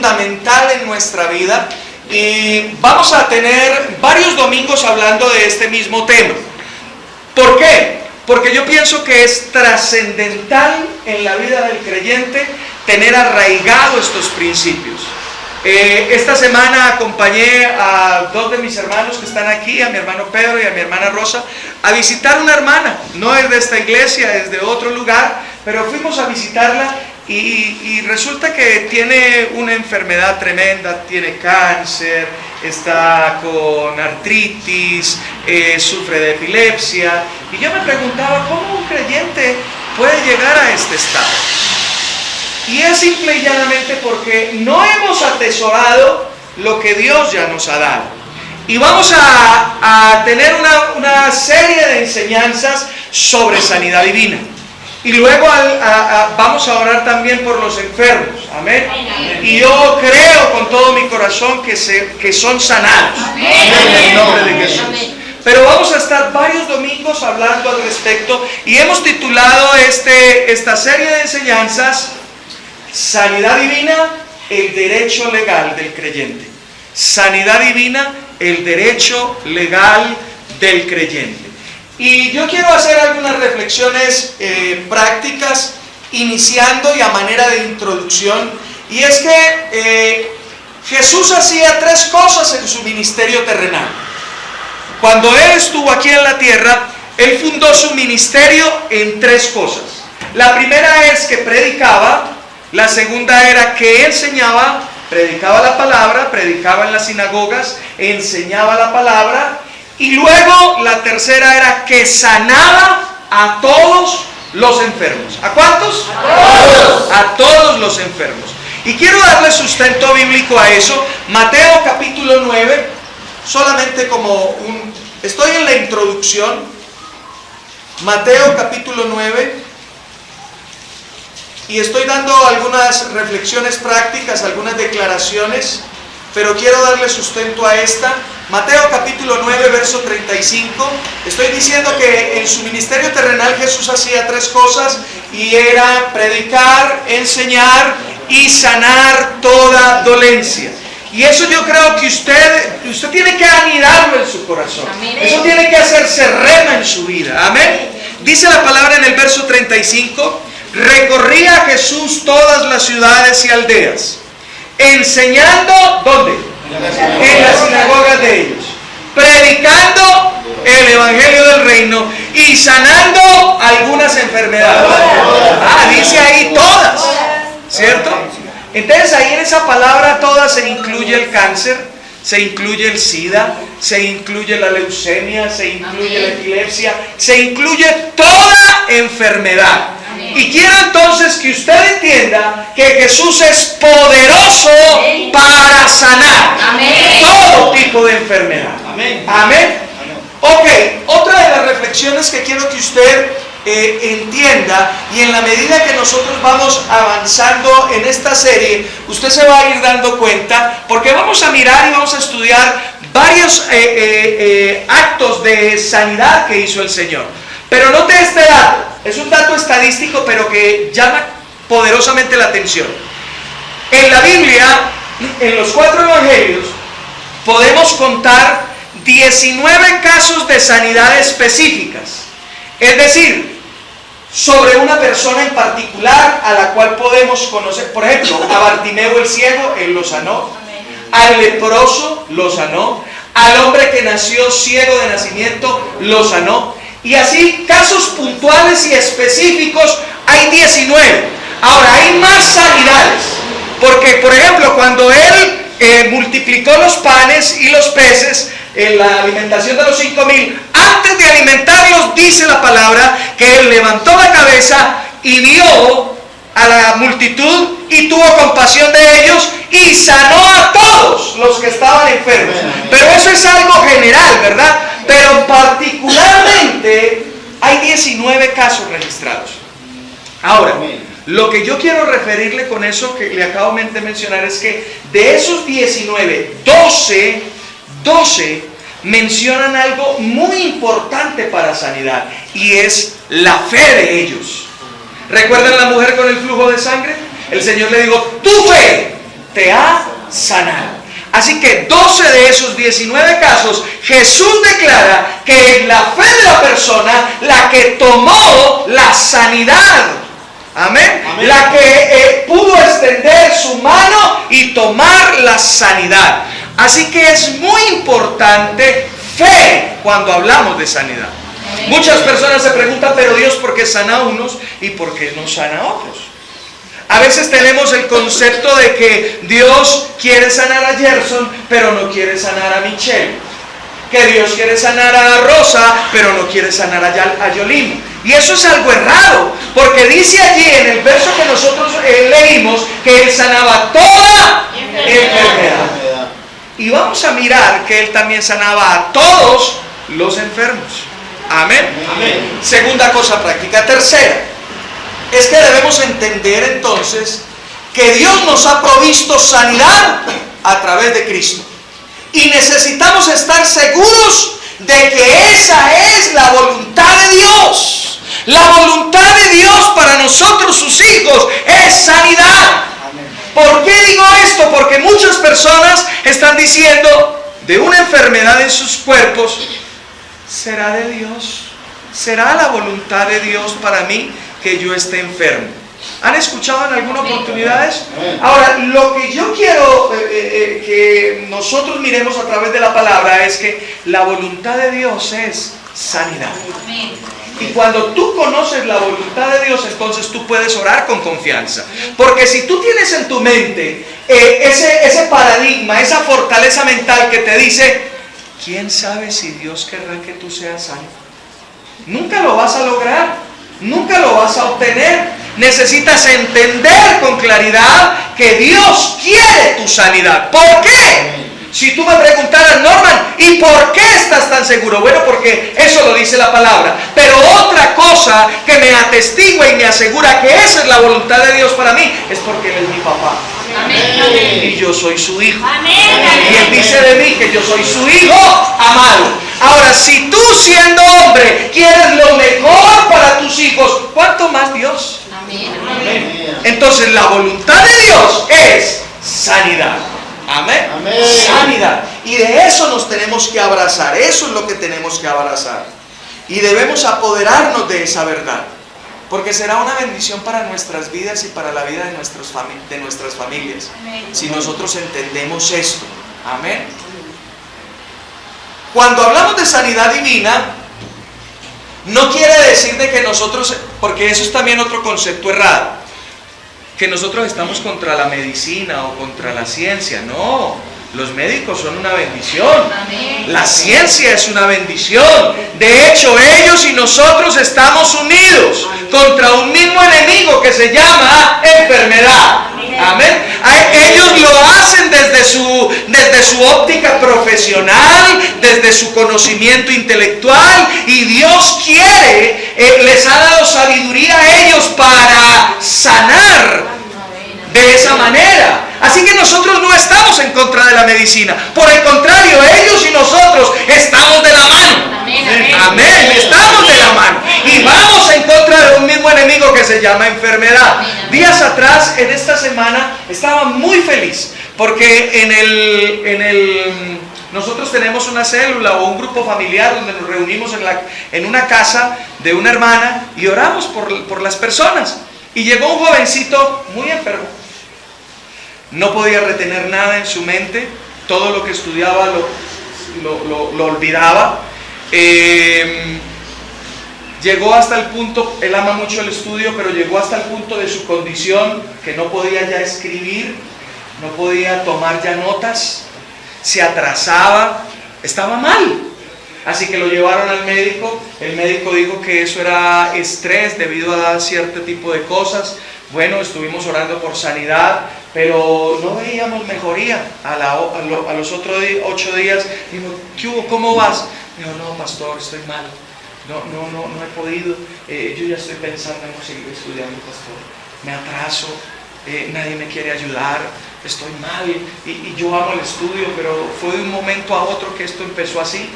fundamental en nuestra vida y vamos a tener varios domingos hablando de este mismo tema. ¿Por qué? Porque yo pienso que es trascendental en la vida del creyente tener arraigado estos principios. Esta semana acompañé a dos de mis hermanos que están aquí, a mi hermano Pedro y a mi hermana Rosa, a visitar una hermana. No es de esta iglesia, es de otro lugar, pero fuimos a visitarla y resulta que tiene una enfermedad tremenda, tiene cáncer, está con artritis, sufre de epilepsia. Y yo me preguntaba, ¿cómo un creyente puede llegar a este estado? Y es simple y llanamente porque no hemos atesorado lo que Dios ya nos ha dado. Y vamos a tener una serie de enseñanzas sobre sanidad divina. Y luego vamos a orar también por los enfermos. Amén. Y yo creo con todo mi corazón que son sanados. En el nombre de Jesús. Pero vamos a estar varios domingos hablando al respecto. Y hemos titulado esta serie de enseñanzas Sanidad Divina, el derecho legal del creyente. Sanidad divina, el derecho legal del creyente. Y yo quiero hacer algunas reflexiones prácticas, iniciando y a manera de introducción. Y es que Jesús hacía tres cosas en su ministerio terrenal. Cuando Él estuvo aquí en la tierra, Él fundó su ministerio en tres cosas. La primera es que predicaba. La segunda era que enseñaba, predicaba la palabra, predicaba en las sinagogas, enseñaba la palabra. Y luego la tercera era que sanaba a todos los enfermos. ¿A cuántos? A todos. A todos los enfermos. Y quiero darle sustento bíblico a eso. Mateo capítulo 9, solamente estoy en la introducción. Mateo capítulo 9. Y estoy dando algunas reflexiones prácticas, algunas declaraciones, pero quiero darle sustento a esta. Mateo capítulo 9, verso 35. Estoy diciendo que en su ministerio terrenal Jesús hacía tres cosas y era predicar, enseñar y sanar toda dolencia. Y eso yo creo que usted tiene que anidarlo en su corazón. Amén. Eso tiene que hacerse rema en su vida. Amén. Dice la palabra en el verso 35. Recorría Jesús todas las ciudades y aldeas, enseñando, ¿dónde? En las sinagogas de ellos, predicando el evangelio del reino y sanando algunas enfermedades. Dice ahí todas, ¿cierto? Entonces ahí en esa palabra todas se incluye el cáncer, se incluye el SIDA, se incluye la leucemia, se incluye la epilepsia, se incluye toda enfermedad. Y quiero entonces que usted entienda que Jesús es poderoso para sanar todo tipo de enfermedad. Amén. Amén. Ok, otra de las reflexiones que quiero que usted entienda, y en la medida que nosotros vamos avanzando en esta serie, usted se va a ir dando cuenta, porque vamos a mirar y vamos a estudiar varios actos de sanidad que hizo el Señor. Pero note este dato, es un dato estadístico, pero que llama poderosamente la atención. En la Biblia, en los 4 evangelios, podemos contar 19 casos de sanidad específicas. Es decir, sobre una persona en particular a la cual podemos conocer. Por ejemplo, a Bartimeo el ciego, Él lo sanó. Al leproso, lo sanó. Al hombre que nació ciego de nacimiento, lo sanó. Y así, casos puntuales y específicos, hay 19. Ahora, hay más sanidades. Porque, por ejemplo, cuando Él multiplicó los panes y los peces, en la alimentación de los 5,000, antes de alimentarlos, dice la palabra, que Él levantó la cabeza y vio a la multitud y tuvo compasión de ellos y sanó a todos los que estaban enfermos. Pero eso es algo general, ¿verdad? Pero particularmente hay 19 casos registrados. Ahora, lo que yo quiero referirle con eso que le acabo de mencionar es que de esos 19, 12 mencionan algo muy importante para sanidad, y es la fe de ellos. ¿Recuerdan la mujer con el flujo de sangre? El Señor le dijo, tu fe te ha sanado. Así que 12 de esos 19 casos, Jesús declara que es la fe de la persona la que tomó la sanidad. Amén. Amén. La que pudo extender su mano y tomar la sanidad. Así que es muy importante fe cuando hablamos de sanidad. Amén. Muchas personas se preguntan, pero Dios, ¿por qué sana a unos y por qué no sana a otros? A veces tenemos el concepto de que Dios quiere sanar a Gerson, pero no quiere sanar a Michelle. Que Dios quiere sanar a Rosa, pero no quiere sanar a Yolín. Y eso es algo errado, porque dice allí en el verso que nosotros leímos que Él sanaba toda enfermedad. Y vamos a mirar que Él también sanaba a todos los enfermos. Amén. Amén. Segunda cosa práctica. Tercera, es que debemos entender entonces que Dios nos ha provisto sanidad a través de Cristo. Y necesitamos estar seguros de que esa es la voluntad de Dios. La voluntad de Dios para nosotros, sus hijos, es sanidad. ¿Por qué digo esto? Porque muchas personas están diciendo de una enfermedad en sus cuerpos, ¿será de Dios? ¿Será la voluntad de Dios para mí que yo esté enfermo? ¿Han escuchado en alguna oportunidad eso? Ahora, lo que yo quiero que nosotros miremos a través de la palabra es que la voluntad de Dios es sanidad. Y cuando tú conoces la voluntad de Dios, entonces tú puedes orar con confianza. Porque si tú tienes en tu mente ese paradigma, esa fortaleza mental que te dice, ¿quién sabe si Dios querrá que tú seas sano? Nunca lo vas a lograr, nunca lo vas a obtener. Necesitas entender con claridad que Dios quiere tu sanidad. ¿Por qué? Si tú me preguntaras, Norman, ¿y por qué estás tan seguro? Bueno, porque eso lo dice la palabra. Pero otra cosa que me atestigua y me asegura que esa es la voluntad de Dios para mí, es porque Él es mi papá. Amén. Y yo soy su hijo. Amén. Y Él dice de mí que yo soy su hijo amado. Ahora, si tú siendo hombre quieres lo mejor para tus hijos, ¿cuánto más Dios? Amén. Entonces la voluntad de Dios es sanidad. Amén. Amén. Sanidad. Y de eso nos tenemos que abrazar. Eso es lo que tenemos que abrazar. Y debemos apoderarnos de esa verdad. Porque será una bendición para nuestras vidas y para la vida de nuestras familias. Amén. Si nosotros entendemos esto. Amén. Cuando hablamos de sanidad divina, no quiere decir de que nosotros, porque eso es también otro concepto errado, que nosotros estamos contra la medicina o contra la ciencia. No, los médicos son una bendición. Amén. La ciencia es una bendición. De hecho, ellos y nosotros estamos unidos contra un mismo enemigo que se llama enfermedad. Amén. Ellos lo hacen desde su óptica profesional, desde su conocimiento intelectual, y Dios quiere, les ha dado sabiduría a ellos para sanar de esa manera. Así que nosotros no estamos en contra de la medicina. Por el contrario, ellos y nosotros estamos de la mano. Amén. Amén. Estamos de la mano. Y vamos en contra de un mismo enemigo que se llama enfermedad. Días atrás, en esta semana, estaba muy feliz. Porque nosotros tenemos una célula o un grupo familiar donde nos reunimos en una casa de una hermana y oramos por las personas. Y llegó un jovencito muy enfermo. No podía retener nada en su mente. Todo lo que estudiaba lo olvidaba. Llegó hasta el punto, él ama mucho el estudio, pero llegó hasta el punto de su condición que no podía ya escribir, no podía tomar ya notas, se atrasaba, estaba mal. Así que lo llevaron al médico. El médico dijo que eso era estrés debido a cierto tipo de cosas. Bueno, estuvimos orando por sanidad, pero no veíamos mejoría. A los otros 8 días, dijo, ¿qué hubo? ¿Cómo vas? Dijo, no, pastor, estoy mal. No he podido. Yo ya estoy pensando en no seguir estudiando, pastor. Me atraso, nadie me quiere ayudar, estoy mal. Y yo amo el estudio, pero fue de un momento a otro que esto empezó así.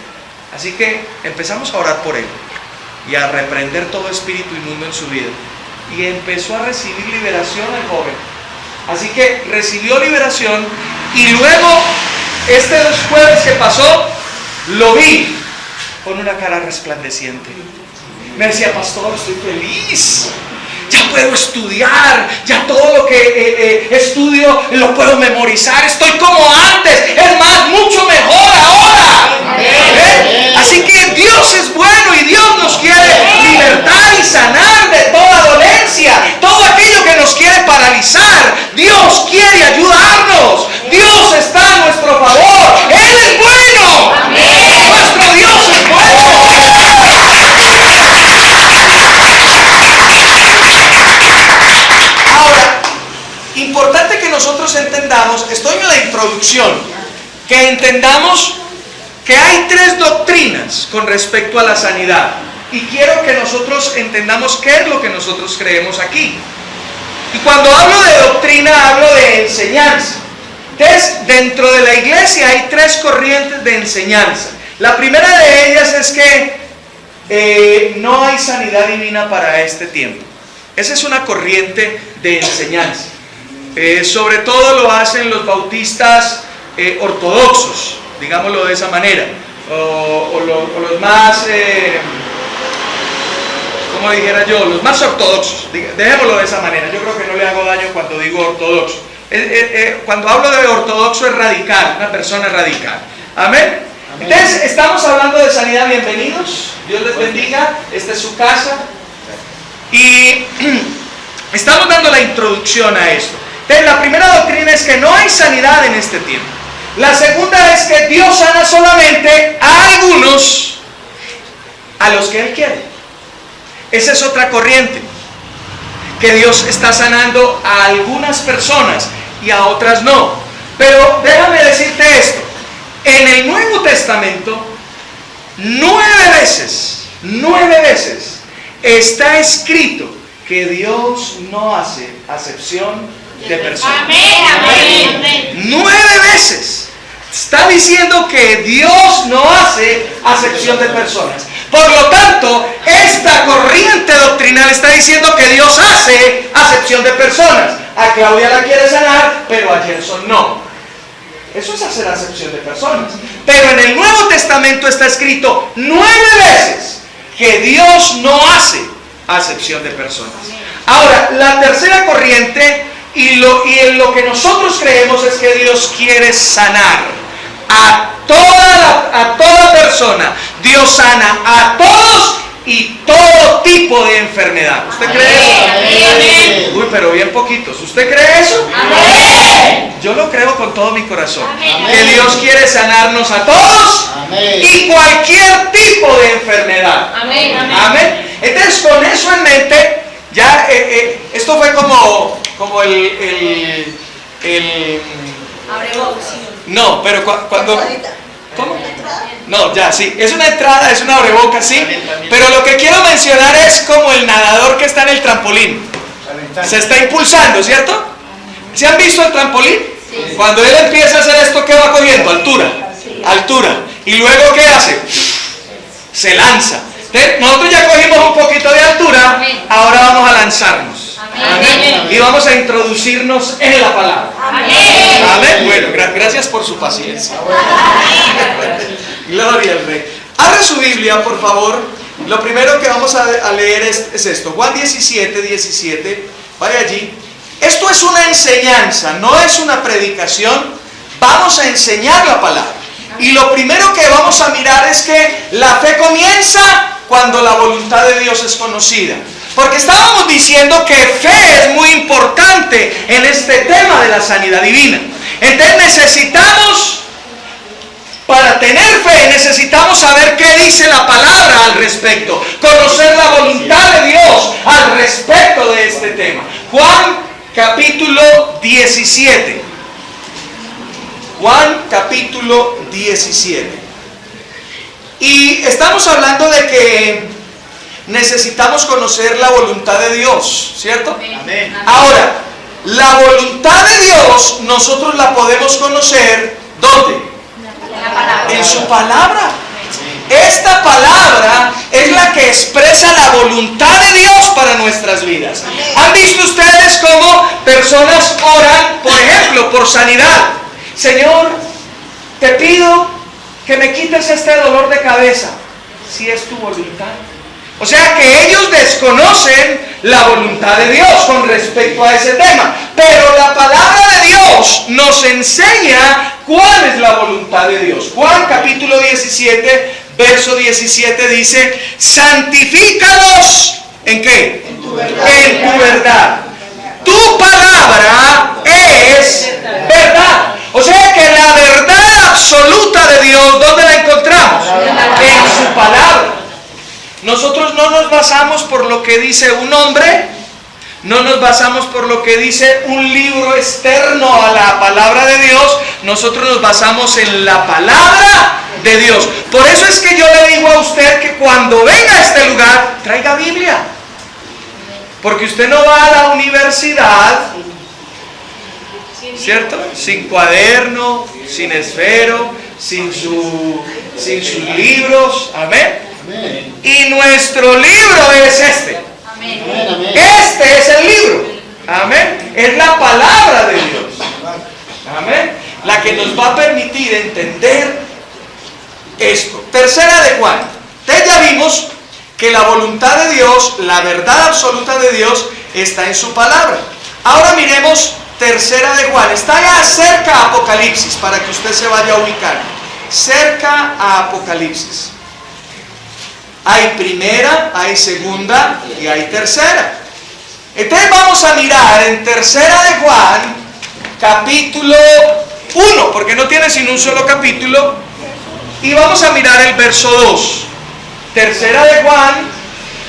Así que empezamos a orar por él y a reprender todo espíritu inmundo en su vida. Y empezó a recibir liberación el joven. Así que recibió liberación y luego, este jueves que pasó, lo vi con una cara resplandeciente. Me decía, pastor, estoy feliz. Ya puedo estudiar, ya todo lo que estudio lo puedo memorizar. Estoy como antes, es más, mucho mejor ahora. Así que Dios es bueno y Dios nos quiere libertar y sanar de toda dolencia, todo aquello que nos quiere paralizar. Dios quiere ayudarnos. Dios está a nuestro favor. Él es bueno. Nuestro Dios es bueno. Ahora, importante que nosotros entendamos, estoy en la introducción, que entendamos que hay 3 doctrinas con respecto a la sanidad. Y quiero que nosotros entendamos qué es lo que nosotros creemos aquí. Y cuando hablo de doctrina, hablo de enseñanza. Entonces, dentro de la iglesia hay 3 corrientes de enseñanza. La primera de ellas es que no hay sanidad divina para este tiempo. Esa es una corriente de enseñanza. Sobre todo lo hacen los bautistas ortodoxos, digámoslo de esa manera, o los más, como dijera yo, los más ortodoxos, dejémoslo de esa manera. Yo creo que no le hago daño cuando digo ortodoxo. Cuando hablo de ortodoxo es radical, una persona radical. Amén. Entonces, estamos hablando de sanidad. Bienvenidos, Dios les bendiga, esta es su casa. Y estamos dando la introducción a esto. Entonces, la primera doctrina es que no hay sanidad en este tiempo. La segunda es que Dios sana solamente a algunos, a los que Él quiere. Esa es otra corriente, que Dios está sanando a algunas personas y a otras no. Pero déjame decirte esto, en el Nuevo Testamento 9 veces está escrito que Dios no hace acepción de personas. Amén. 9 veces está diciendo que Dios no hace acepción de personas. Por lo tanto, esta corriente doctrinal está diciendo que Dios hace acepción de personas. A Claudia la quiere sanar, pero a Gerson no. Eso es hacer acepción de personas. Pero en el Nuevo Testamento está escrito 9 veces que Dios no hace acepción de personas. Ahora, la tercera corriente y en lo que nosotros creemos es que Dios quiere sanar a toda persona. Dios sana a todos y todo tipo de enfermedad. ¿Usted cree eso? Amén. Uy, pero bien poquitos. ¿Usted cree eso? Amén. Yo lo creo con todo mi corazón. Amén. Que Dios quiere sanarnos a todos. Amén. Y cualquier tipo de enfermedad. Amén. Amén. Entonces, con eso en mente, ya esto fue como el no, pero cuando... ¿Cómo? No, ya, sí. Es una entrada, es una abreboca, sí. Pero lo que quiero mencionar es como el nadador que está en el trampolín. Se está impulsando, ¿cierto? ¿Se han visto el trampolín? Sí. Cuando él empieza a hacer esto, ¿qué va cogiendo? Altura. Altura. ¿Y luego qué hace? Se lanza. Entonces, nosotros ya cogimos un poquito de altura, ahora vamos a lanzarnos. Amén. Y vamos a introducirnos en la palabra. Amén. Amén. Bueno, gracias por su paciencia. Gloria al Rey. Abra su Biblia, por favor. Lo primero que vamos a leer es esto. Juan 17. Vaya allí. Esto es una enseñanza, no es una predicación. Vamos a enseñar la palabra. Y lo primero que vamos a mirar es que la fe comienza cuando la voluntad de Dios es conocida. Porque estábamos diciendo que fe es muy importante en este tema de la sanidad divina. Entonces necesitamos, para tener fe, necesitamos saber qué dice la palabra al respecto. Conocer la voluntad de Dios al respecto de este tema. Juan capítulo 17. Juan capítulo 17. Y estamos hablando de que necesitamos conocer la voluntad de Dios, ¿cierto? Amén. Ahora, la voluntad de Dios nosotros la podemos conocer ¿dónde? En su palabra. Esta palabra es la que expresa la voluntad de Dios para nuestras vidas. ¿Han visto ustedes cómo personas oran, por ejemplo, por sanidad? Señor, te pido que me quites este dolor de cabeza, si es tu voluntad. O sea que ellos desconocen la voluntad de Dios con respecto a ese tema. Pero la palabra de Dios nos enseña cuál es la voluntad de Dios. Juan capítulo 17, verso 17 dice: santifícalos, ¿en qué? En tu verdad. En tu verdad. Tu palabra es verdad. O sea que la verdad absoluta de Dios, ¿dónde la encontramos? En su palabra. Nosotros no nos basamos por lo que dice un hombre, no nos basamos por lo que dice un libro externo a la palabra de Dios, nosotros nos basamos en la palabra de Dios. Por eso es que yo le digo a usted que cuando venga a este lugar, traiga Biblia. Porque usted no va a la universidad, ¿cierto? Sin cuaderno, sin esfero, sin sus libros, amén. Y nuestro libro es este. Este es el libro. Amén. Es la palabra de Dios. Amén. La que nos va a permitir entender esto. Tercera de Juan. Entonces ya vimos que la voluntad de Dios, la verdad absoluta de Dios, está en su palabra. Ahora miremos tercera de Juan. Está ya cerca a Apocalipsis, para que usted se vaya a ubicar. Cerca a Apocalipsis. Hay primera, hay segunda y hay tercera. Entonces vamos a mirar en tercera de Juan, capítulo 1, porque no tiene sino un solo capítulo, y vamos a mirar el verso 2. Tercera de Juan,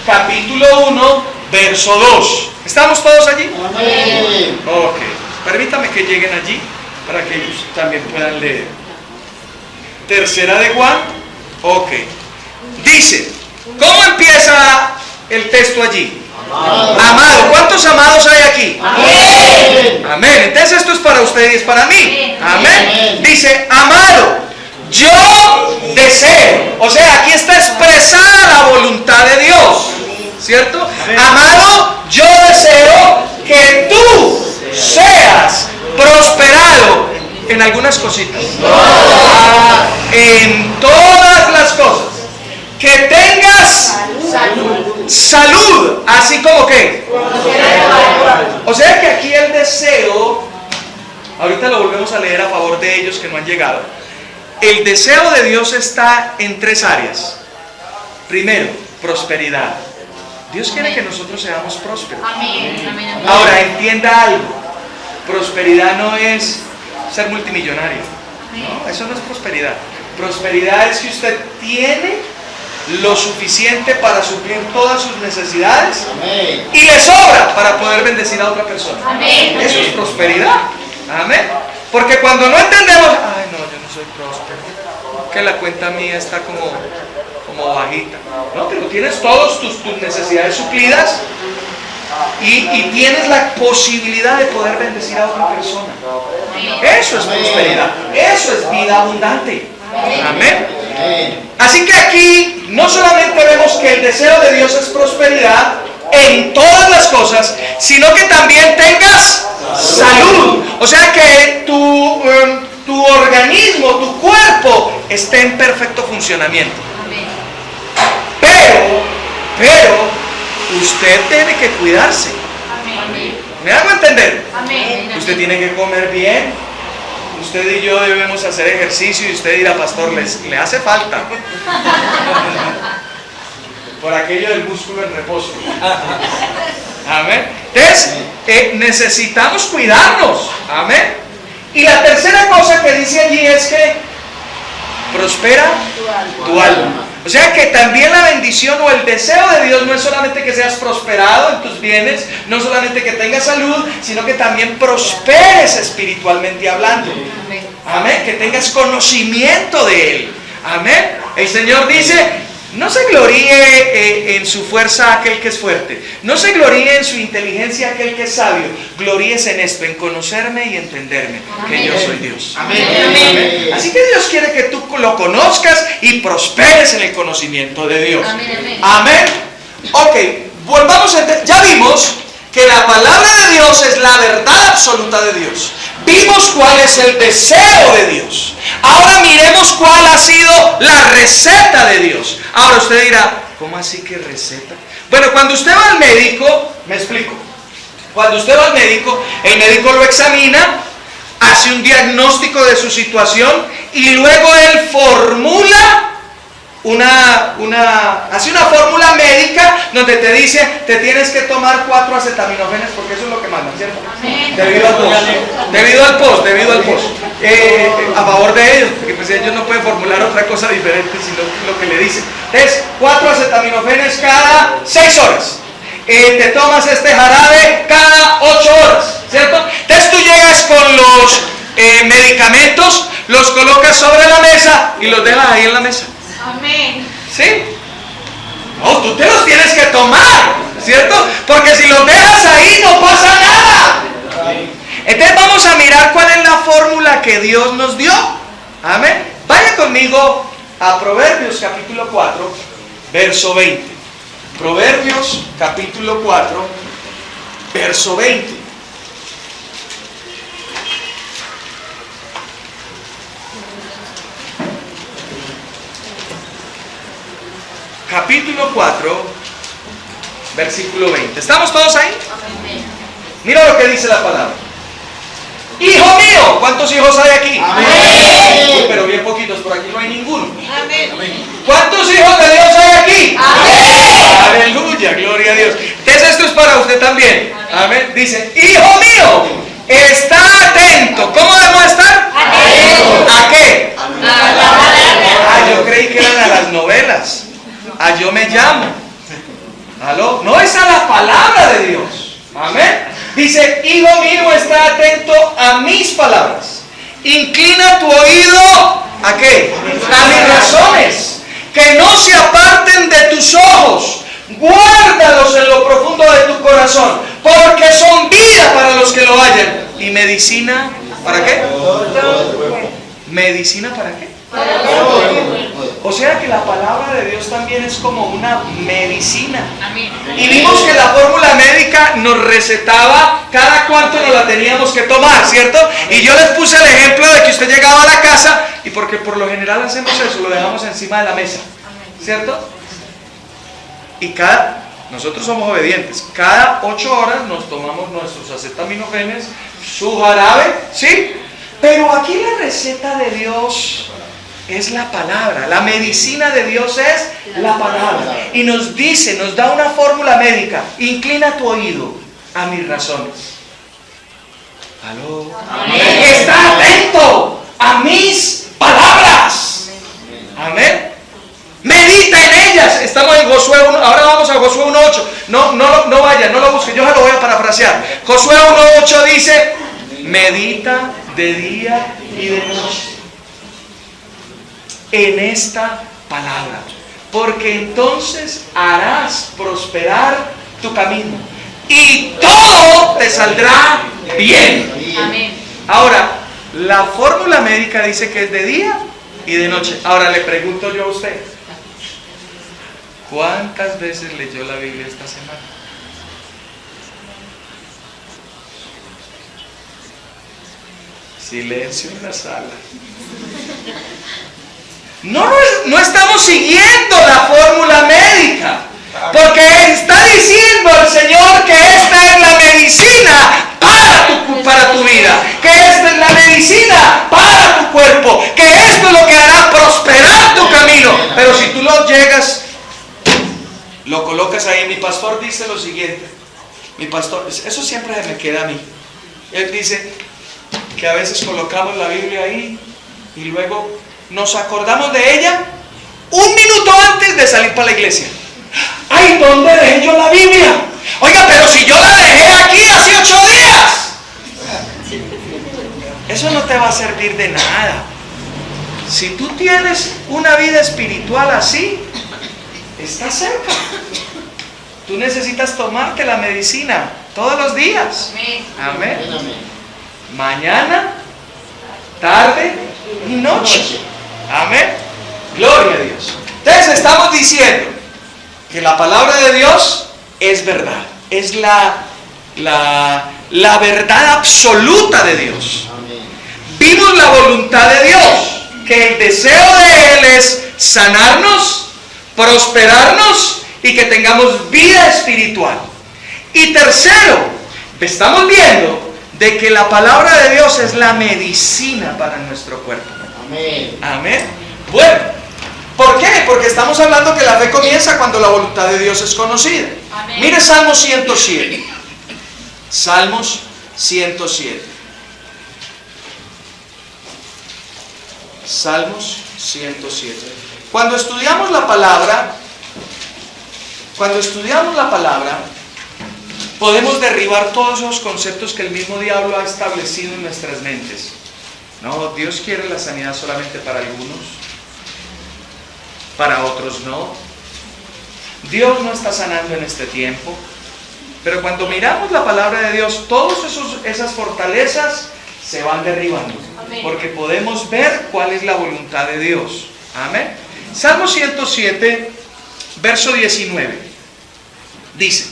capítulo 1, verso 2. ¿Estamos todos allí? Amén. Ok. Permítame que lleguen allí para que ellos también puedan leer. Tercera de Juan, ok. Dice, ¿cómo empieza el texto allí? Amado. ¿Cuántos amados hay aquí? Amén. Amén. Entonces esto es para usted y es para mí. Amén. Dice, amado, yo deseo. O sea, aquí está expresada la voluntad de Dios, ¿cierto? Amado, yo deseo que tú seas prosperado en algunas cositas. En todas las cosas. Que tengas salud, así como que. O sea que aquí el deseo, ahorita lo volvemos a leer a favor de ellos que no han llegado. El deseo de Dios está en tres áreas. Primero, prosperidad. Dios quiere que nosotros seamos prósperos. Ahora, entienda algo. Prosperidad no es ser multimillonario. No, eso no es prosperidad. Prosperidad es que usted tiene lo suficiente para suplir todas sus necesidades y le sobra para poder bendecir a otra persona. Eso es prosperidad. Amén. Porque cuando no entendemos, ay no, yo no soy próspero, que la cuenta mía está como bajita. No, pero tienes todas tus necesidades suplidas y tienes la posibilidad de poder bendecir a otra persona. Eso es prosperidad. Eso es vida abundante. Amén. Así que aquí no solamente vemos que el deseo de Dios es prosperidad en todas las cosas, sino que también tengas salud. O sea que tu organismo, tu cuerpo esté en perfecto funcionamiento. Pero usted tiene que cuidarse. ¿Me hago entender? Usted tiene que comer bien. Usted y yo debemos hacer ejercicio y usted dirá, pastor, le hace falta. Por aquello del músculo en reposo. Amén. Entonces, necesitamos cuidarnos. Amén. Y la tercera cosa que dice allí es que prospera tu alma. O sea que también la bendición o el deseo de Dios no es solamente que seas prosperado en tus bienes, no solamente que tengas salud, sino que también prosperes espiritualmente hablando. Amén. Que tengas conocimiento de Él. Amén. El Señor dice, No se gloríe en su fuerza aquel que es fuerte. No se gloríe en su inteligencia aquel que es sabio. Gloríese en esto, en conocerme y entenderme, que yo soy Dios. Amén. Amén. Así que Dios quiere que tú lo conozcas y prosperes en el conocimiento de Dios. Amén. Amén. Ok, volvamos a ya vimos que la palabra de Dios es la verdad absoluta de Dios. Vimos cuál es el deseo de Dios. Ahora miremos cuál ha sido la receta de Dios. Ahora usted dirá, ¿cómo así que receta? Bueno, cuando usted va al médico, me explico. Cuando usted va al médico, el médico lo examina, hace un diagnóstico de su situación y luego él formula hace una fórmula médica donde te dice, te tienes que tomar 4 acetaminofenes porque eso es lo que mandan, ¿cierto? Debido al post. A favor de ellos, porque pues ellos no pueden formular otra cosa diferente sino lo que le dicen. Entonces, 4 acetaminofenes cada 6 horas. Te tomas este jarabe cada 8 horas, ¿cierto? Entonces tú llegas con los medicamentos, los colocas sobre la mesa y los dejas ahí en la mesa. Amén. ¿Sí? No, tú te los tienes que tomar, ¿cierto? Porque si los dejas ahí no pasa nada. Entonces vamos a mirar cuál es la fórmula que Dios nos dio. Amén. Vaya conmigo a Proverbios capítulo 4, verso 20. Proverbios capítulo 4, verso 20. Capítulo 4, versículo 20. ¿Estamos todos ahí? Mira lo que dice la palabra. Hijo mío, ¿cuántos hijos hay aquí? Amén. Uy, pero bien poquitos, por aquí no hay ninguno. Amén. ¿Cuántos hijos de Dios hay aquí? Amén. Aleluya, gloria a Dios. Entonces esto es para usted también. Amén. Dice, hijo mío, está atento. ¿Cómo debemos estar? Atento. ¿A qué? A Yo creí que eran a las novelas. Yo me llamo. ¿Aló? No, es a la palabra de Dios. Amén. Dice, hijo mío, está atento a mis palabras. Inclina tu oído, ¿a qué? A mis razones. Que no se aparten de tus ojos. Guárdalos en lo profundo de tu corazón. Porque son vida para los que lo hallan. ¿Y medicina para qué? ¿Medicina para qué? O sea que la palabra de Dios también es como una medicina. Amén. Y vimos que la fórmula médica nos recetaba cada cuánto nos la teníamos que tomar, ¿cierto? Y yo les puse el ejemplo de que usted llegaba a la casa y porque por lo general hacemos eso, lo dejamos encima de la mesa, ¿cierto? Y nosotros somos obedientes, cada 8 horas nos tomamos nuestros acetaminofenes, su jarabe, ¿sí? Pero aquí la receta de Dios es la palabra, la medicina de Dios es la palabra. Y nos dice, nos da una fórmula médica, inclina tu oído a mis razones. ¿Aló? Amén. Está atento a mis palabras. Amén. Medita en ellas. Estamos en Josué 1, ahora vamos a Josué 1.8. No vaya, no lo busque, yo se lo voy a parafrasear. Josué 1.8 dice, medita de día y de noche en esta palabra, porque entonces harás prosperar tu camino y todo te saldrá bien. Amén. Ahora, la fórmula médica dice que es de día y de noche. Ahora le pregunto yo a usted, ¿cuántas veces leyó la Biblia esta semana? Silencio en la sala. No estamos siguiendo la fórmula médica, porque está diciendo el Señor que esta es la medicina para tu vida, que esta es la medicina para tu cuerpo, que esto es lo que hará prosperar tu camino. Pero si tú lo llegas, lo colocas ahí. Mi pastor dice lo siguiente, mi pastor, eso siempre se me queda a mí. Él dice que a veces colocamos la Biblia ahí y luego nos acordamos de ella un minuto antes de salir para la iglesia. ¡Ay, dónde dejé yo la Biblia! Oiga, pero si yo la dejé aquí hace 8 días. Eso no te va a servir de nada. Si tú tienes una vida espiritual así, está cerca. Tú necesitas tomarte la medicina todos los días. Amén. Amén. Amén, amén. Mañana, tarde y noche. Amén. Gloria a Dios. Entonces estamos diciendo que la palabra de Dios es verdad. Es la verdad absoluta de Dios. Amén. Vimos la voluntad de Dios, que el deseo de Él es sanarnos, prosperarnos y que tengamos vida espiritual. Y tercero, estamos viendo de que la palabra de Dios es la medicina para nuestro cuerpo. Amén. Amén. Bueno, ¿por qué? Porque estamos hablando que la fe comienza cuando la voluntad de Dios es conocida. Amén. Mire Salmos 107. Salmos 107. Salmos 107. Cuando estudiamos la palabra, podemos derribar todos esos conceptos que el mismo diablo ha establecido en nuestras mentes. No, Dios quiere la sanidad solamente para algunos, para otros no. Dios no está sanando en este tiempo. Pero cuando miramos la palabra de Dios, todas esas fortalezas se van derribando. Amén. Porque podemos ver cuál es la voluntad de Dios. Amén. Salmo 107, verso 19. Dice,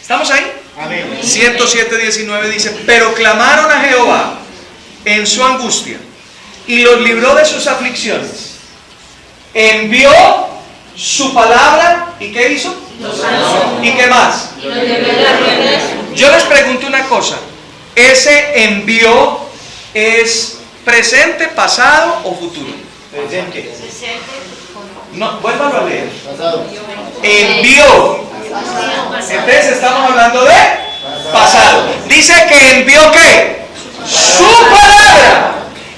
¿estamos ahí? Amén. 107, 19 dice, pero clamaron a Jehová en su angustia y los libró de sus aflicciones. Envió su palabra y ¿qué hizo? Los sanó. ¿Y qué más? Y los libró de la ruina. Yo les pregunto una cosa, ¿ese envió es presente, pasado o futuro? Presente. No, vuélvalo a leer. Pasado. Envió. Entonces estamos hablando de pasado. Dice que envió ¿qué? Su palabra.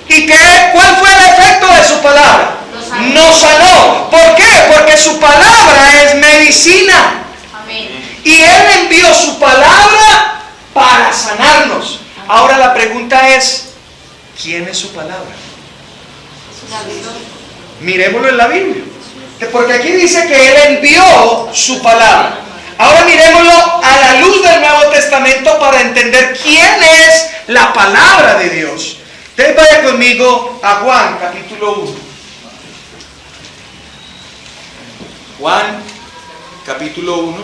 ¿Y cuál fue el efecto de su palabra? Nos sanó. ¿Por qué? Porque su palabra es medicina. Amén. Y Él envió su palabra para sanarnos. Ahora la pregunta es, ¿quién es su palabra? Miremoslo en la Biblia. Porque aquí dice que Él envió su palabra. Ahora miremoslo a la luz del Nuevo Testamento para entender quién es la palabra de Dios. Entonces vaya conmigo a Juan capítulo 1. Juan capítulo 1.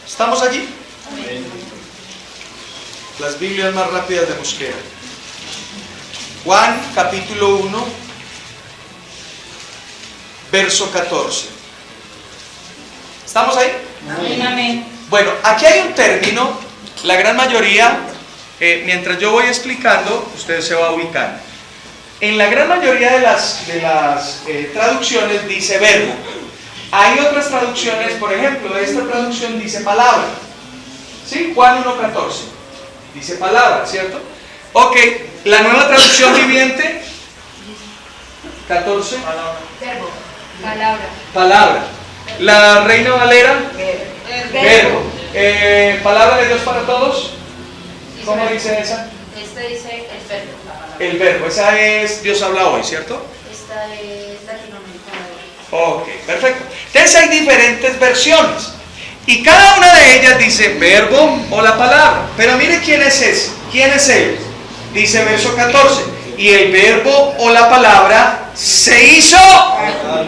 ¿Estamos aquí? Amén. Las Biblias más rápidas de Mosquera. Juan capítulo 1, verso 14. ¿Estamos ahí? Amén. Amén. Bueno, aquí hay un término, la gran mayoría, mientras yo voy explicando, usted se va a ubicar. En la gran mayoría de las traducciones dice verbo. Hay otras traducciones, por ejemplo, esta traducción dice palabra. ¿Sí? Juan 1.14. Dice palabra, ¿cierto? Ok, la nueva traducción viviente, 14. Verbo. Palabra. Palabra. La Reina Valera, Verbo. verbo. Palabra de Dios para todos. ¿Cómo dice esa? Este dice el verbo, la palabra. El verbo, esa es Dios habla hoy, ¿cierto? Esta es latinoamericana. Ok, perfecto. Entonces hay diferentes versiones y cada una de ellas dice verbo o la palabra. Pero mire quién es ese, quién es él. Dice verso 14, y el verbo o la palabra se hizo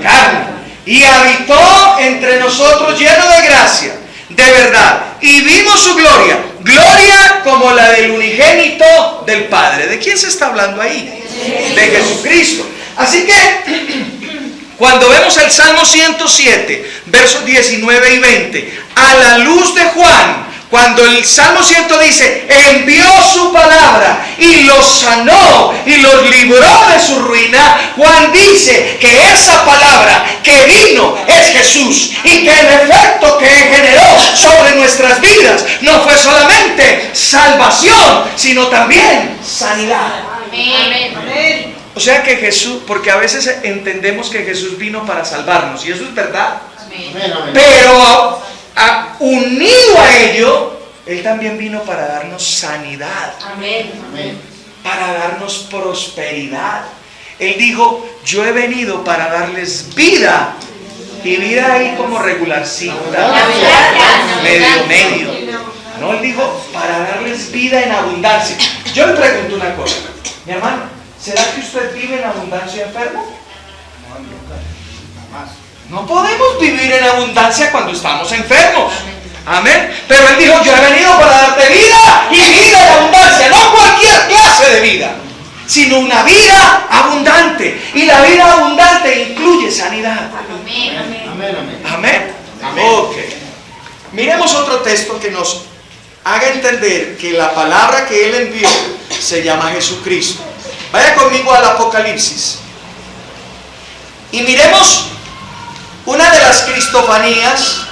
carne y habitó entre nosotros lleno de gracia, de verdad, y vimos su gloria, gloria como la del unigénito del Padre. ¿De quién se está hablando ahí? De Jesucristo. Así que cuando vemos el Salmo 107, versos 19 y 20, a la luz de Juan, cuando el Salmo 100 dice, envió su palabra y los sanó y los libró de su ruina, Juan dice que esa palabra que vino es Jesús y que el efecto que generó sobre nuestras vidas no fue solamente salvación, sino también sanidad. Amén. Amén. O sea que Jesús, porque a veces entendemos que Jesús vino para salvarnos, y eso es verdad, Amén. Amén, amén. pero unido a ello, Él también vino para darnos sanidad, Amén. Amén. para darnos prosperidad. Él dijo, yo he venido para darles vida Y vida ahí como regularcita, medio. No, él dijo, para darles vida en abundancia. Yo le pregunto una cosa, mi hermano, ¿será que usted vive en abundancia enfermo? No podemos vivir en abundancia cuando estamos enfermos. Amén. Pero él dijo, yo he venido para darte vida y vida en abundancia. No cualquier clase de vida, sino una vida abundante. Y la vida abundante incluye sanidad. Amén. Ok. Miremos otro texto que nos haga entender que la palabra que él envió se llama Jesucristo. Vaya conmigo al Apocalipsis. Y miremos una de las cristofanías.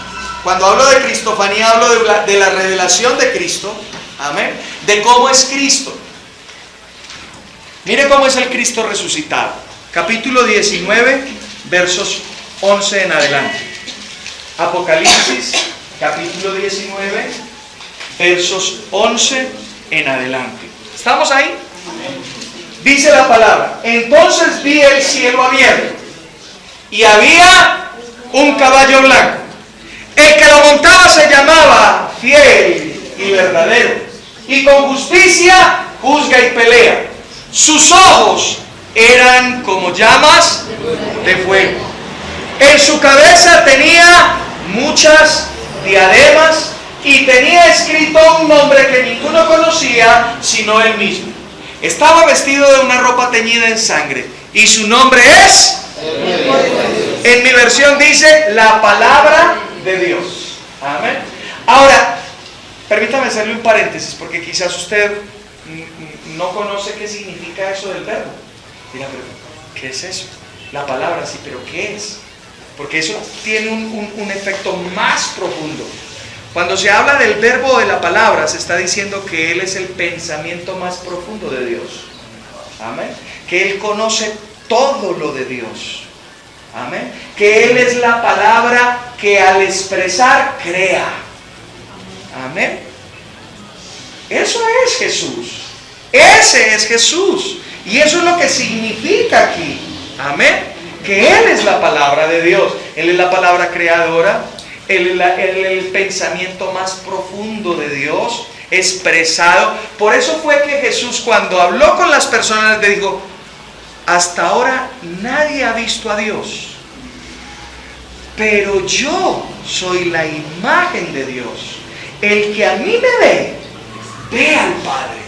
Cuando hablo de cristofanía, hablo de la revelación de Cristo. Amén. De cómo es Cristo. Mire cómo es el Cristo resucitado. Capítulo 19, versos 11 en adelante. Apocalipsis, capítulo 19, versos 11 en adelante. ¿Estamos ahí? Dice la palabra: entonces vi el cielo abierto, y había un caballo blanco. El que lo montaba se llamaba Fiel y Verdadero, y con justicia juzga y pelea. Sus ojos eran como llamas de fuego. En su cabeza tenía muchas diademas, y tenía escrito un nombre que ninguno conocía sino él mismo. Estaba vestido de una ropa teñida en sangre, y su nombre es, en mi versión dice, la palabra de Dios. Amén. Ahora, permítame hacerle un paréntesis, porque quizás usted no conoce qué significa eso del verbo. Dirá, pero ¿qué es eso? La palabra, sí, pero ¿qué es? Porque eso tiene un efecto más profundo. Cuando se habla del verbo o de la palabra, se está diciendo que Él es el pensamiento más profundo de Dios. Amén. Que Él conoce todo lo de Dios. Amén. Que Él es la palabra que al expresar crea. Amén. Eso es Jesús. Ese es Jesús. Y eso es lo que significa aquí. Amén. Que Él es la palabra de Dios. Él es la palabra creadora. Él es el pensamiento más profundo de Dios expresado. Por eso fue que Jesús, cuando habló con las personas, le dijo: hasta ahora nadie ha visto a Dios, pero yo soy la imagen de Dios. El que a mí me ve, ve al Padre,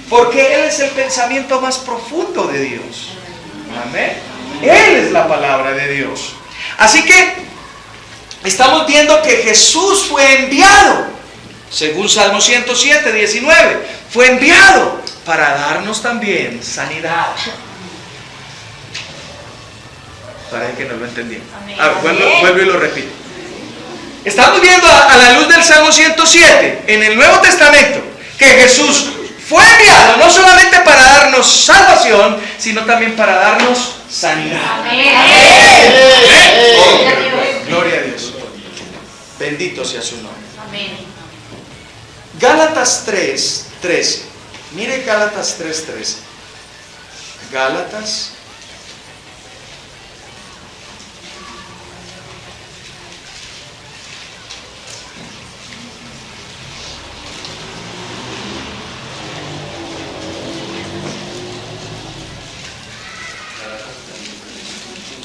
porque Él es el pensamiento más profundo de Dios. Amén. Él es la palabra de Dios. Así que estamos viendo que Jesús fue enviado, según Salmo 107, 19, fue enviado para darnos también sanidad. Parece que no lo entendí. Vuelvo y lo repito. Estamos viendo a la luz del Salmo 107 en el Nuevo Testamento que Jesús fue enviado no solamente para darnos salvación, sino también para darnos sanidad. Amén. Oh, gloria a Dios. Bendito sea su nombre. Amén. Gálatas 3:13. Mire Gálatas 3:13. Gálatas.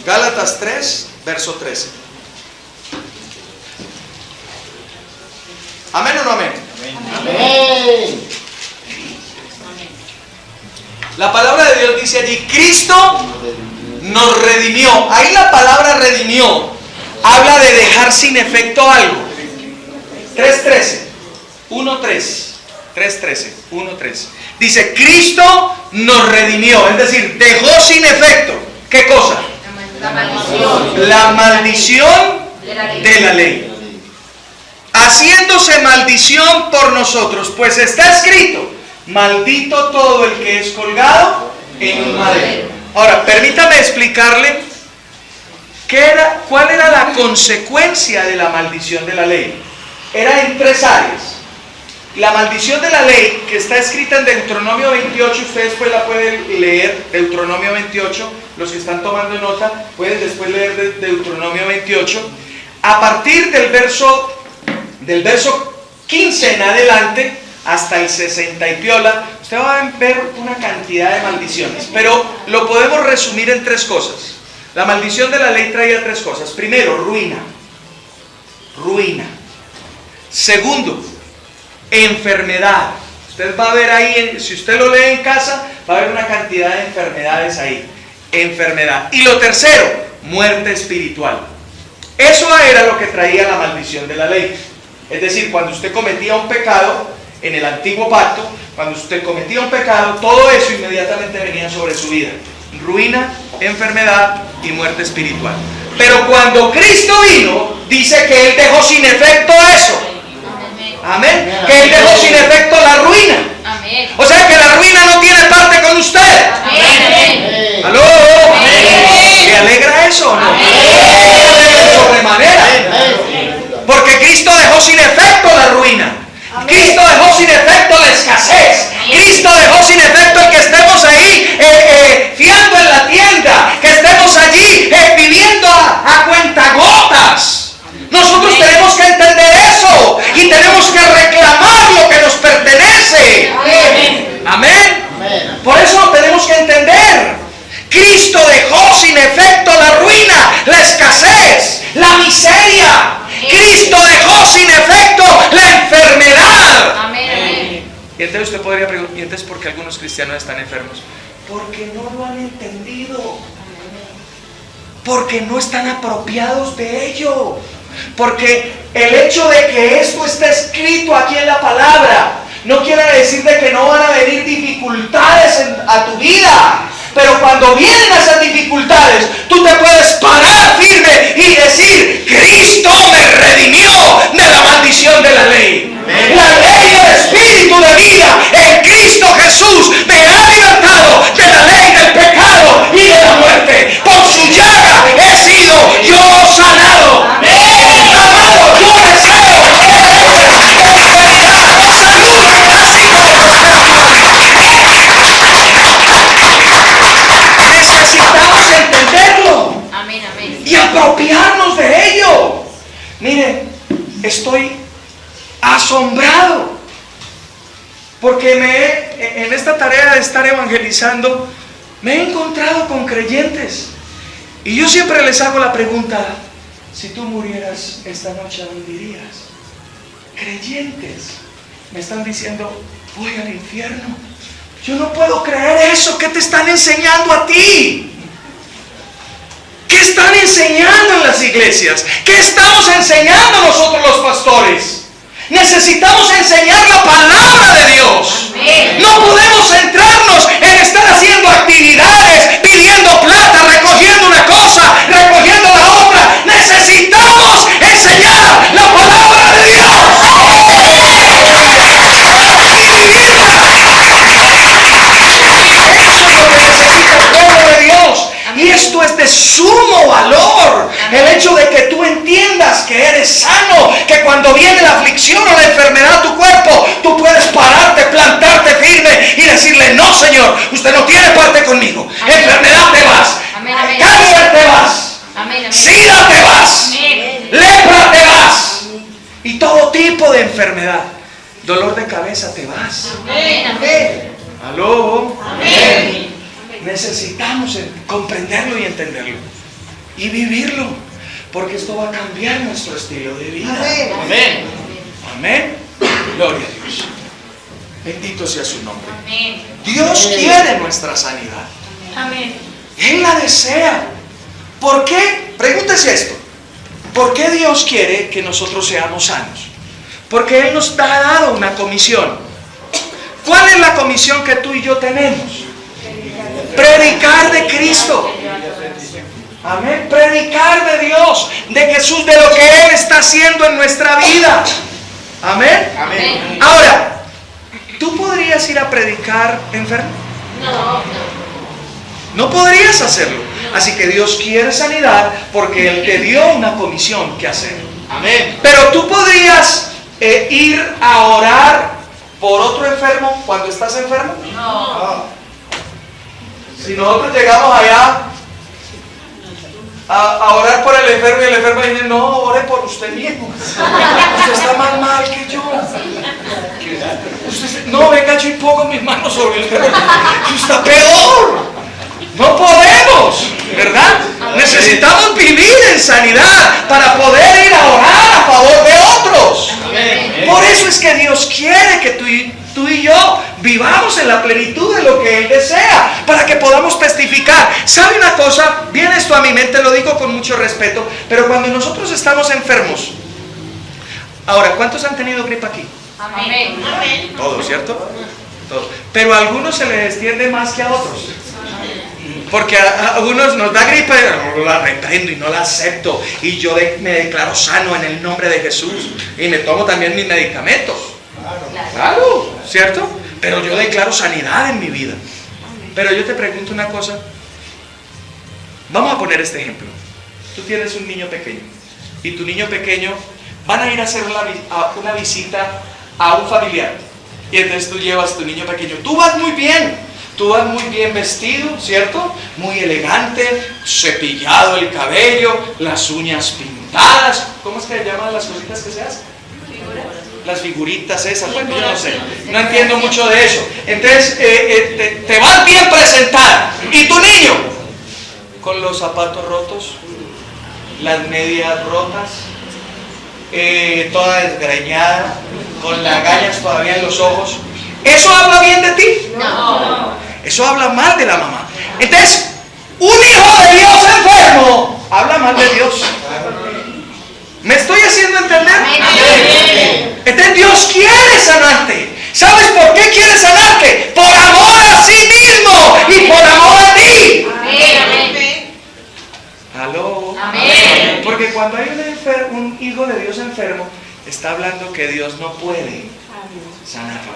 Gálatas 3, verso 13. ¿Amén o no amén? Amén. La palabra de Dios dice allí: Cristo nos redimió. Ahí la palabra redimió habla de dejar sin efecto algo. 3:13. 1:13. Dice: Cristo nos redimió, es decir, dejó sin efecto. ¿Qué cosa? La maldición. La maldición de la ley. Haciéndose maldición por nosotros, pues está escrito: maldito todo el que es colgado en un madero. Ahora, permítame explicarle cuál era la consecuencia de la maldición de la ley. Era en tres áreas. La maldición de la ley que está escrita en Deuteronomio 28, ustedes pues la pueden leer, Deuteronomio 28, los que están tomando nota, pueden después leer Deuteronomio 28, a partir del verso 15 en adelante, hasta el 60 y piola, usted va a ver una cantidad de maldiciones, pero lo podemos resumir en 3 cosas. La maldición de la ley traía 3 cosas. Primero, ruina. Segundo, enfermedad. Usted va a ver ahí, si usted lo lee en casa, va a ver una cantidad de enfermedades ahí. Enfermedad. Y lo tercero, muerte espiritual. Eso era lo que traía la maldición de la ley. Es decir, cuando usted cometía un pecado, en el antiguo pacto, cuando usted cometía un pecado, todo eso inmediatamente venía sobre su vida. Ruina, enfermedad y muerte espiritual. Pero cuando Cristo vino, dice que Él dejó sin efecto eso. Amén. Que Él dejó sin efecto la ruina. Amén. O sea que la ruina no tiene parte con usted. Amén. ¿Aló? Amén. ¿Le alegra eso o no? Amén. De sobremanera. Porque Cristo dejó sin efecto la ruina. Cristo dejó sin efecto la escasez. Cristo dejó sin efecto el que estemos ahí fiando en la tienda, que estemos allí viviendo a cuentagotas. Nosotros tenemos que entender eso y tenemos que reclamar lo que nos pertenece. Amén. Por eso lo tenemos que entender. Cristo dejó sin efecto la ruina, la escasez, la miseria. Cristo dejó sin efecto la enfermedad. Amén. Y entonces usted podría preguntar, ¿y entonces por qué algunos cristianos están enfermos? Porque no lo han entendido. Porque no están apropiados de ello. Porque el hecho de que esto esté escrito aquí en la palabra no quiere decir de que no van a venir dificultades a tu vida. Pero cuando vienen esas dificultades, tú te puedes parar firme y decir: Cristo me redimió de la maldición de la ley. Amén. La ley del Espíritu de vida en Cristo Jesús me ha libertado de la ley del pecado y de la muerte. Por su llaga he sido yo sanado. Amén. Amado, yo deseo prosperidad, salud, éxito y prosperidad. Necesitamos entenderlo. Amén. Y apropiarnos de ello. Miren, estoy asombrado porque en esta tarea de estar evangelizando me he encontrado con creyentes y yo siempre les hago la pregunta: si tú murieras esta noche, ¿a dónde irías? Creyentes me están diciendo: voy al infierno. Yo no puedo creer eso. ¿Qué te están enseñando a ti? ¿Qué están enseñando en las iglesias? ¿Qué estamos enseñando nosotros los pastores? Necesitamos enseñar la palabra de Dios. Amén. No podemos centrarnos en estar haciendo actividades, pidiendo plata, recogiendo una cosa, recogiendo la otra. Necesitamos enseñar la palabra de Dios. Y esto es de sumo valor. El hecho de que tú entiendas que eres sano, que cuando viene la aflicción o la enfermedad a tu cuerpo, tú puedes pararte, plantarte firme y decirle: no, Señor, usted no tiene parte conmigo. Amén. Enfermedad, te vas. Amén. Cáncer, te vas. Amén. Sida, te vas. Amén. Lepra, te vas. Y todo tipo de enfermedad. Dolor de cabeza, te vas. Amén. ¿Aló? Amén. Necesitamos comprenderlo y entenderlo y vivirlo, porque esto va a cambiar nuestro estilo de vida. Amén. Amén. Gloria a Dios. Bendito sea su nombre. Amén. Dios quiere nuestra sanidad. Amén. Él la desea. ¿Por qué? Pregúntese esto. ¿Por qué Dios quiere que nosotros seamos sanos? Porque Él nos ha dado una comisión. ¿Cuál es la comisión que tú y yo tenemos? Predicar de Cristo. Amén. Predicar de Dios, de Jesús, de lo que Él está haciendo en nuestra vida. Amén. Amén. Ahora, ¿tú podrías ir a predicar enfermo? No podrías hacerlo. Así que Dios quiere sanidad porque Él te dio una comisión que hacer. Amén. Pero tú podrías ir a orar por otro enfermo cuando estás enfermo? No. Si nosotros llegamos allá a orar por el enfermo y el enfermo dice, no, ore por usted mismo. Usted está más mal que yo. No, venga, yo pongo mis manos sobre el enfermo. Usted está peor. No podemos, ¿verdad? Necesitamos vivir en sanidad para poder ir a orar a favor de otros. Por eso es que Dios quiere que tú y yo vivamos en la plenitud de lo que Él desea, para que podamos testificar. ¿Sabe una cosa? Viene esto a mi mente, lo digo con mucho respeto, pero cuando nosotros estamos enfermos, ahora, ¿cuántos han tenido gripa aquí? Amén. Amén. Todos, ¿cierto? Todos. Pero a algunos se les extiende más que a otros. Porque a algunos nos da gripe, no la reprendo y no la acepto. Y yo me declaro sano en el nombre de Jesús. Y me tomo también mis medicamentos. Claro, ¿cierto? Pero yo declaro sanidad en mi vida. Pero yo te pregunto una cosa. Vamos a poner este ejemplo. Tú tienes un niño pequeño. Y tu niño pequeño van a ir a hacer una visita a un familiar. Y entonces tú llevas a tu niño pequeño. Tú vas muy bien. Tú vas muy bien vestido, ¿cierto? Muy elegante, cepillado el cabello, las uñas pintadas. ¿Cómo es que se llaman las cositas que se hacen? Las figuritas esas, bueno, yo no sé. No entiendo mucho de eso. Entonces, te vas bien presentada. ¿Y tu niño? Con los zapatos rotos, las medias rotas, toda desgreñada, con las gallas todavía en los ojos. ¿Eso habla bien de ti? No. Eso habla mal de la mamá. Entonces, un hijo de Dios enfermo habla mal de Dios. ¿Me estoy haciendo entender? Entonces Dios quiere sanarte. ¿Sabes por qué quiere sanarte? Por amor a sí mismo y por amor a ti. Amén. ¿Aló? Amén. Porque cuando hay un hijo de Dios enfermo, está hablando que Dios no puede sanarlo.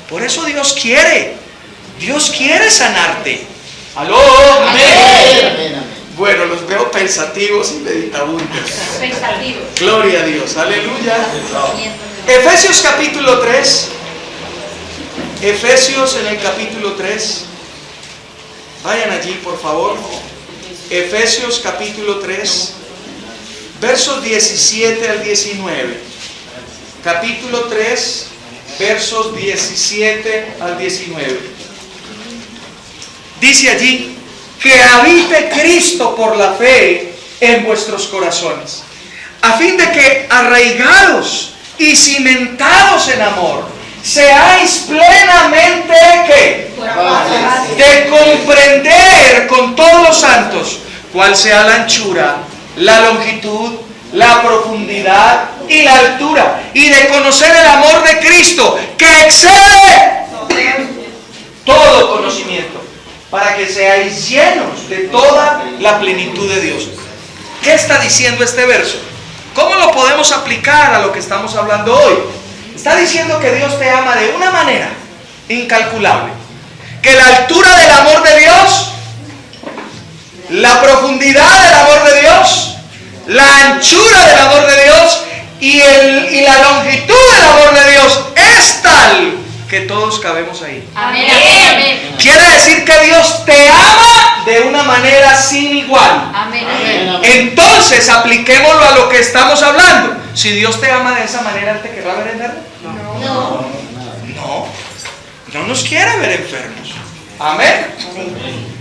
Por eso Dios quiere sanarte. ¿Aló? Amén. Bueno, los veo pensativos y meditabundos. Pensativos. Gloria a Dios, aleluya. Efesios capítulo 3. Efesios en el capítulo 3. Vayan allí, por favor. Efesios capítulo 3, versos 17 al 19. Capítulo 3, versos 17 al 19. Dice allí, que habite Cristo por la fe en vuestros corazones, a fin de que arraigados y cimentados en amor, seáis plenamente ¿qué? De comprender con todos los santos cuál sea la anchura, la longitud, la profundidad y la altura, y de conocer el amor de Cristo que excede todo conocimiento, para que seáis llenos de toda la plenitud de Dios. ¿Qué está diciendo este verso? ¿Cómo lo podemos aplicar a lo que estamos hablando hoy? Está diciendo que Dios te ama de una manera incalculable, que la altura del amor de Dios, la profundidad del amor de Dios, la anchura del amor de Dios y la longitud del amor de Dios es tal que todos cabemos ahí. Amén. Amén. Quiere decir que Dios te ama de una manera sin igual. Amén. Entonces apliquémoslo a lo que estamos hablando. Si Dios te ama de esa manera, ¿te querrá ver enfermo? No nos quiere ver enfermos. Amén.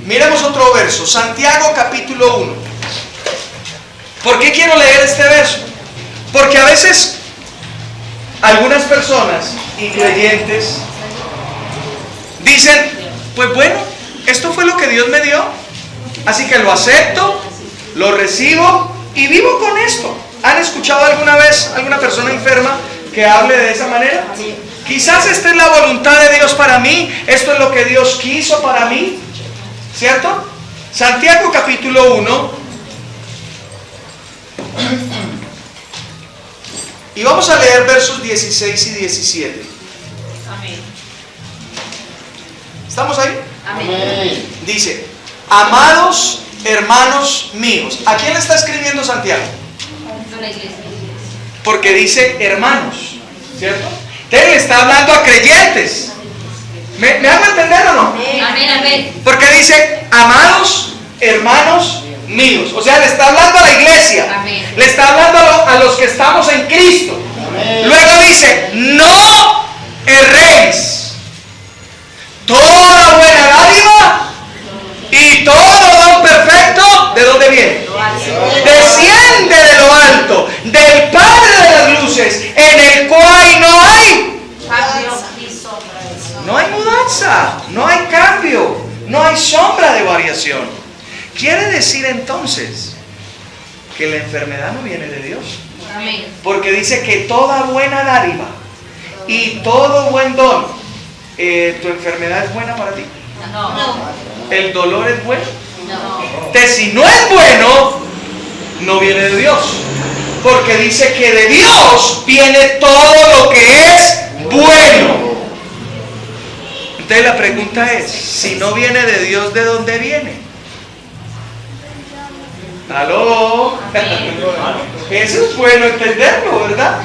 Miremos otro verso, Santiago capítulo 1. ¿Por qué quiero leer este verso? Porque a veces algunas personas y creyentes dicen, pues bueno, esto fue lo que Dios me dio, así que lo acepto, lo recibo y vivo con esto. ¿Han escuchado alguna vez alguna persona enferma que hable de esa manera? Quizás esta es la voluntad de Dios para mí, esto es lo que Dios quiso para mí, ¿cierto? Santiago capítulo 1. Y vamos a leer versos 16 y 17. Amén. ¿Estamos ahí? Amén. Dice, amados hermanos míos. ¿A quién le está escribiendo Santiago? La iglesia. Porque dice hermanos, ¿cierto? Usted le está hablando a creyentes. ¿Me hago entender o no? Amén, amén. Porque dice, amados hermanos míos. O sea, le está hablando a la iglesia. Amén. Le está hablando a los que estamos en Cristo. Amén. Luego dice, no erréis. Toda buena dádiva y todo don perfecto, ¿de dónde viene? Desciende de lo alto, del Padre de las luces, en el cual no hay mudanza, no hay cambio, no hay sombra de variación. Quiere decir entonces que la enfermedad no viene de Dios. Amén. Porque dice que toda buena dádiva y todo buen don. ¿Tu enfermedad es buena para ti? No. ¿El dolor es bueno? No. Entonces, si no es bueno, no viene de Dios. Porque dice que de Dios viene todo lo que es bueno. Entonces la pregunta es, si no viene de Dios, ¿de dónde viene? ¿Aló? Eso es bueno entenderlo, ¿verdad?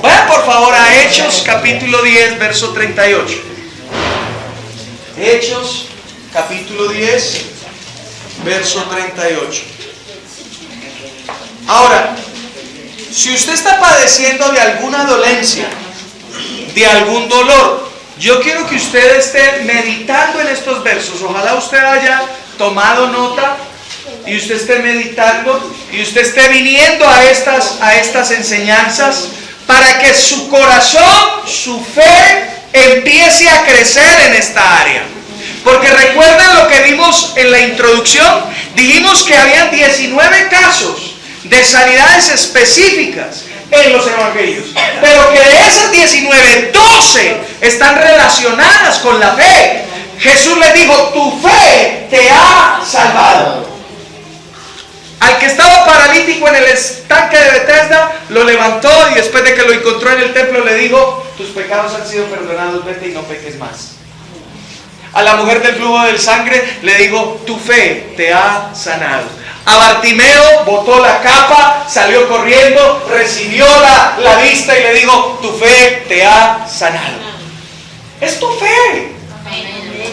Vayan por favor a Hechos capítulo 10, verso 38. Hechos capítulo 10, verso 38. Ahora, si usted está padeciendo de alguna dolencia, de algún dolor, yo quiero que usted esté meditando en estos versos. Ojalá usted haya tomado nota y usted esté meditando y usted esté viniendo a estas enseñanzas para que su corazón, su fe empiece a crecer en esta área. Porque recuerden lo que vimos en la introducción. Dijimos que habían 19 casos de sanidades específicas en los evangelios, pero que de esas 19, 12 están relacionadas con la fe. Jesús les dijo, tu fe te ha salvado. Al que estaba paralítico en el estanque de Bethesda, lo levantó y después de que lo encontró en el templo le dijo, tus pecados han sido perdonados, vete y no peques más. A la mujer del flujo de sangre le dijo, tu fe te ha sanado. A Bartimeo botó la capa, salió corriendo, recibió la vista y le dijo, tu fe te ha sanado. Es tu fe.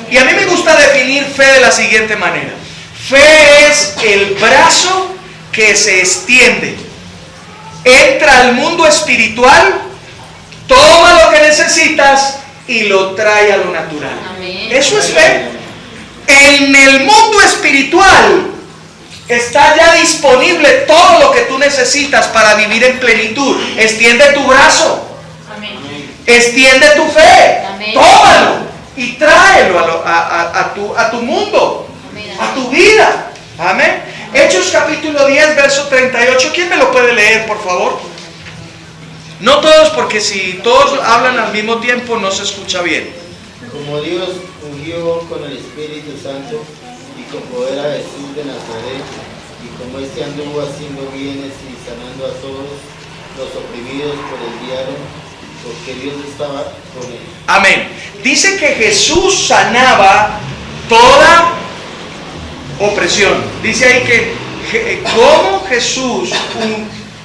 Y a mí me gusta definir fe de la siguiente manera. Fe es el brazo que se extiende, entra al mundo espiritual, toma lo que necesitas y lo trae a lo natural. Amén. Eso es fe. En el mundo espiritual está ya disponible todo lo que tú necesitas para vivir en plenitud. Extiende tu brazo. Amén. Extiende tu fe. Amén. Tómalo y tráelo a tu mundo, Amén. a tu vida. Amén. Hechos capítulo 10, verso 38. ¿Quién me lo puede leer, por favor? No todos, porque si todos hablan al mismo tiempo no se escucha bien. Como Dios ungió con el Espíritu Santo y con poder a Jesús de Nazaret, y como éste anduvo haciendo bienes y sanando a todos los oprimidos por el diablo, porque Dios estaba con él. Amén. Dice que Jesús sanaba toda opresión. Dice ahí que como Jesús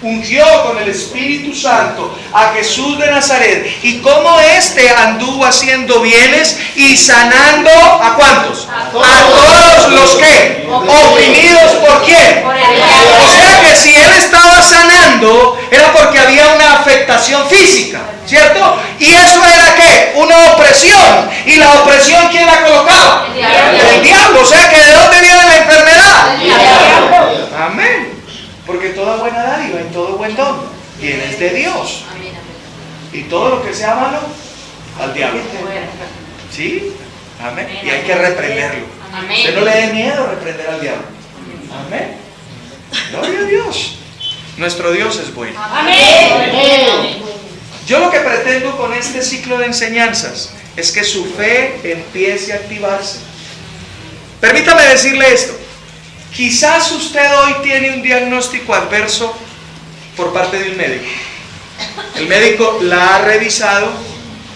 ungió con el Espíritu Santo a Jesús de Nazaret y cómo éste anduvo haciendo bienes y sanando ¿a cuántos? A todos los que oprimidos por quién. Por el O diablo. sea que si él estaba sanando era porque había una afectación física, ¿cierto? Y eso era ¿qué? Una opresión. ¿Y la opresión quién la colocaba? El diablo. El diablo. O sea que ¿de dónde viene la enfermedad? El diablo. Amén. Porque toda buena dádiva y todo buen don viene de Dios. Amén. Y todo lo que sea malo, al diablo. ¿Sí? Amén. Y hay que reprenderlo. Amén. Usted no le dé miedo reprender al diablo. Amén. Gloria a Dios. Nuestro Dios es bueno. Amén. Yo lo que pretendo con este ciclo de enseñanzas es que su fe empiece a activarse. Permítame decirle esto. Quizás usted hoy tiene un diagnóstico adverso por parte de un médico. El médico la ha revisado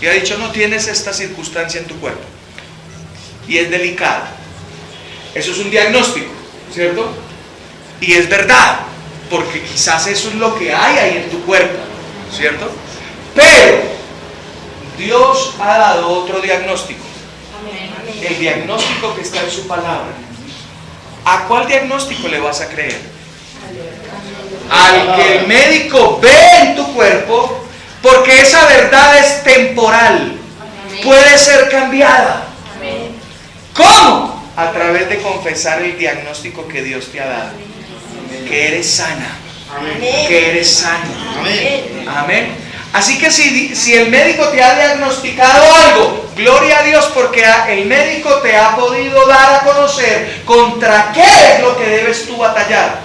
y ha dicho, no tienes esta circunstancia en tu cuerpo. Y es delicada. Eso es un diagnóstico, ¿cierto? Y es verdad, porque quizás eso es lo que hay ahí en tu cuerpo, ¿cierto? Pero Dios ha dado otro diagnóstico, Amén. el diagnóstico que está en su palabra. ¿A cuál diagnóstico le vas a creer? Al que el médico ve en tu cuerpo, porque esa verdad es temporal, puede ser cambiada. Amén. ¿Cómo? A través de confesar el diagnóstico que Dios te ha dado, que eres sana, que eres sano. Amén. Así que si el médico te ha diagnosticado algo, gloria a Dios, porque el médico te ha podido dar a conocer contra qué es lo que debes tú batallar.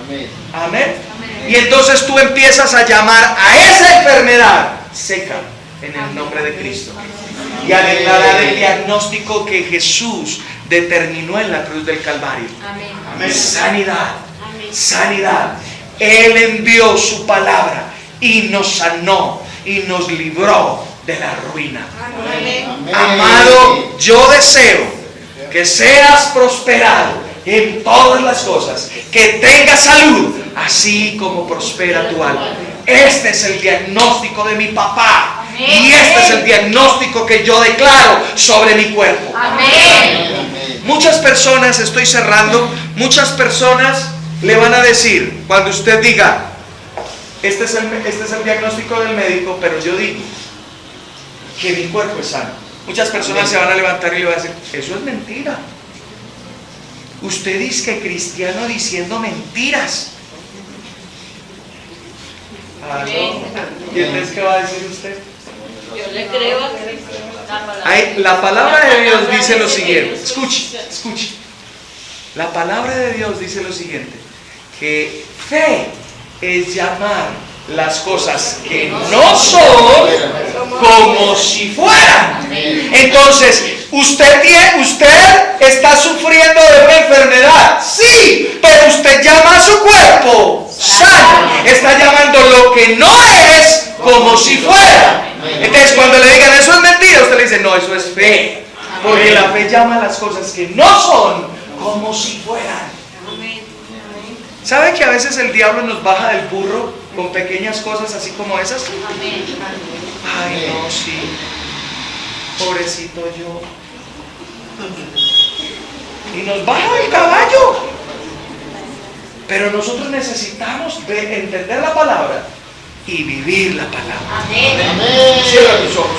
Amén. Amén. Y entonces tú empiezas a llamar a esa enfermedad seca en el nombre de Cristo. Y a declarar el diagnóstico que Jesús determinó en la cruz del Calvario. Amén. Sanidad, Amén. sanidad. Él envió su palabra y nos sanó y nos libró de la ruina. Amén. Amado, yo deseo que seas prosperado en todas las cosas, que tengas salud, así como prospera tu alma. Este es el diagnóstico de mi papá. Y este es el diagnóstico que yo declaro sobre mi cuerpo. Amén. Muchas personas, estoy cerrando, muchas personas le van a decir, cuando usted diga, este es el diagnóstico del médico, pero yo digo que mi cuerpo es sano. Muchas personas se van a levantar y le van a decir, eso es mentira. Usted dice que cristiano diciendo mentiras. ¿Y entonces qué va a decir usted? Yo le creo a Cristo. La palabra de Dios dice lo siguiente. Escuche. La palabra de Dios dice lo siguiente: que fe es llamar las cosas que no son como si fueran. Entonces, usted está sufriendo de una enfermedad, sí, pero usted llama a su cuerpo sano. Está llamando lo que no es como si fuera. Entonces, cuando le digan eso es mentira, usted le dice, no, eso es fe. Porque la fe llama a las cosas que no son como si fueran. ¿Sabe que a veces el diablo nos baja del burro con pequeñas cosas así como esas? Ay, no, sí. Pobrecito yo. Y nos baja del caballo. Pero nosotros necesitamos entender la palabra y vivir la palabra. Amén. Amén. Cierra tus ojos.